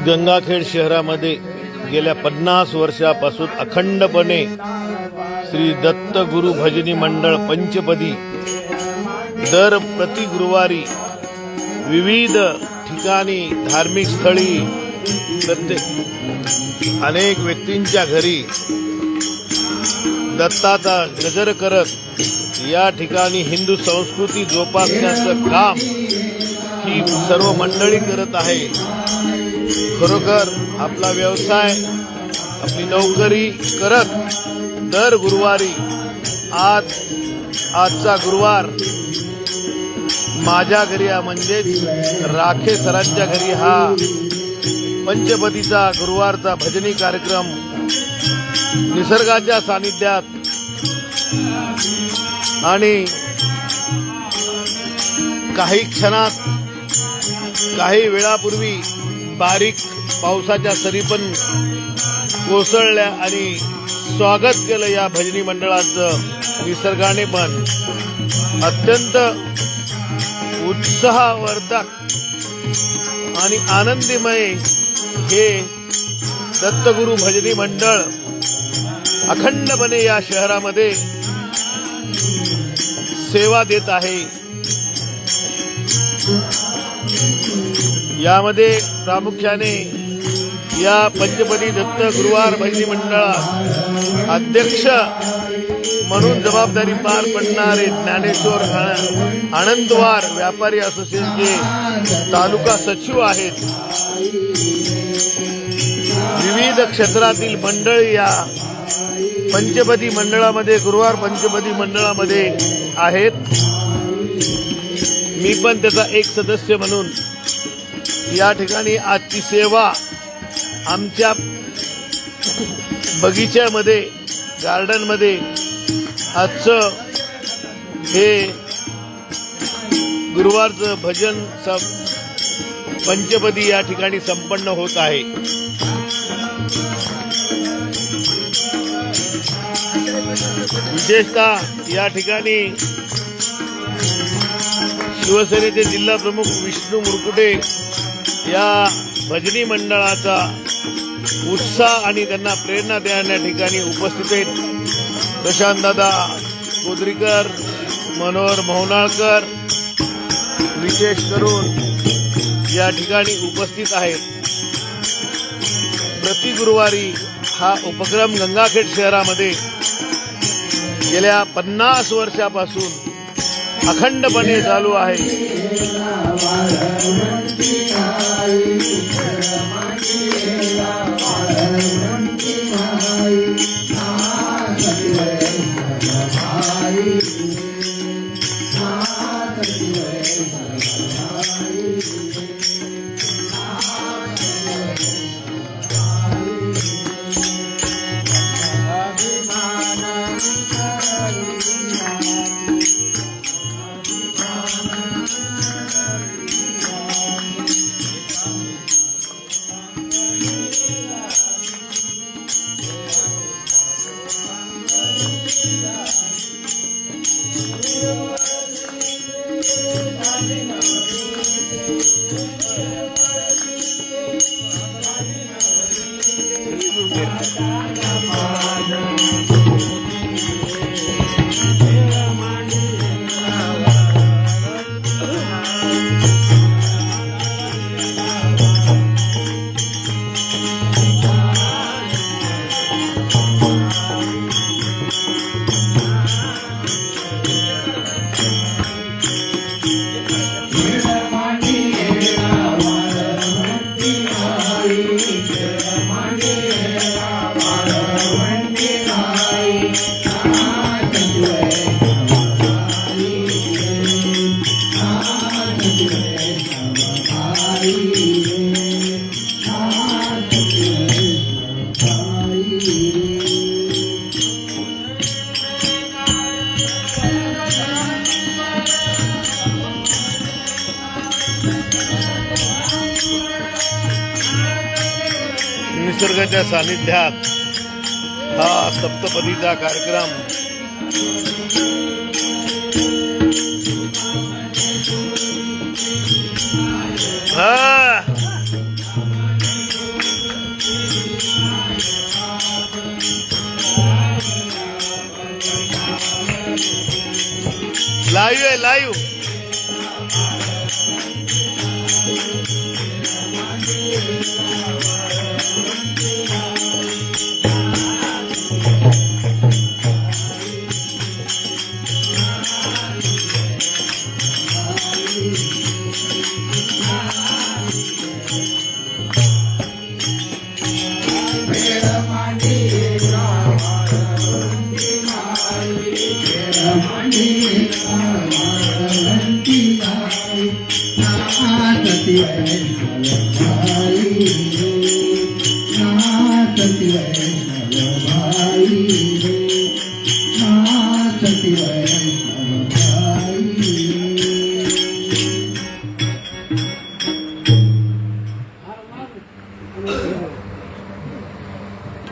गंगाखेड शहरामध्ये गेल्या 50 वर्षापासून अखंडपणे श्री दत्त गुरु भजनी मंडळ पंचपदी दर प्रति गुरुवारी विविध ठिकाणी धार्मिक स्थळी अनेक व्यक्तींच्या घरी दत्ताचा गजर करत या ठिकाणी हिंदू संस्कृती जोपासण्याचं काम ही सर्व मंडळी करत आहे। खरोखर आपला व्यवसाय आपली नोकरी करत दर गुरुवारी आजचा गुरुवार माझ्या घरी म्हणजेच राखे सरांच्या घरी हा पंचपदीचा गुरुवारचा भजनी कार्यक्रम निसर्गाच्या सानिध्यात आणि काही क्षणात काही वेळापूर्वी बारीक पावसाच्या सरी पण कोसळल्या आणि स्वागत केलं या भजनी मंडळाचं निसर्गाने पण अत्यंत उत्साहवर्धक आणि आनंदमय हे दत्तगुरु भजनी मंडळ अखंडपणे या शहरामध्ये सेवा देत आहे। यामध्ये प्रामुख्याने या पंचपदी दत्त गुरुवार भजनी मंडळात अध्यक्ष म्हणून जबाबदारी पार पडणारे ज्ञानेश्वर आनंदवार व्यापारी असोसिएशनचे तालुका सचिव आहेत। विविध क्षेत्रातील मंडळी या पंचपदी मंडळामध्ये गुरुवार पंचपदी मंडळामध्ये आहेत। मी पण त्याचा एक सदस्य म्हणून या ठिकाणी आजची सेवा आमच्या बगीच्यामध्ये गार्डनमध्ये आजचं हे गुरुवारचं भजन पंचपदी या ठिकाणी संपन्न होत आहे। विशेषतः या ठिकाणी शिवसेनेचे जिल्हा प्रमुख विष्णू मुरकुटे या भजनी मंडळाचा उत्साह आणि त्यांना प्रेरणा देण्या ठिकाणी उपस्थित आहेत। प्रशांतदादा कोदरीकर, मनोहर मोहनाळकर विशेष करून या ठिकाणी उपस्थित आहेत। प्रति गुरुवारी हा उपक्रम गंगाखेड शहरामध्ये गेल्या 50 वर्षापासून अखंडपणे चालू आहे। निसर्गाच्या सानिध्यात हा सप्तपदीचा कार्यक्रम लाईव्ह.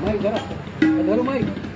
माईक धरा धरू माईक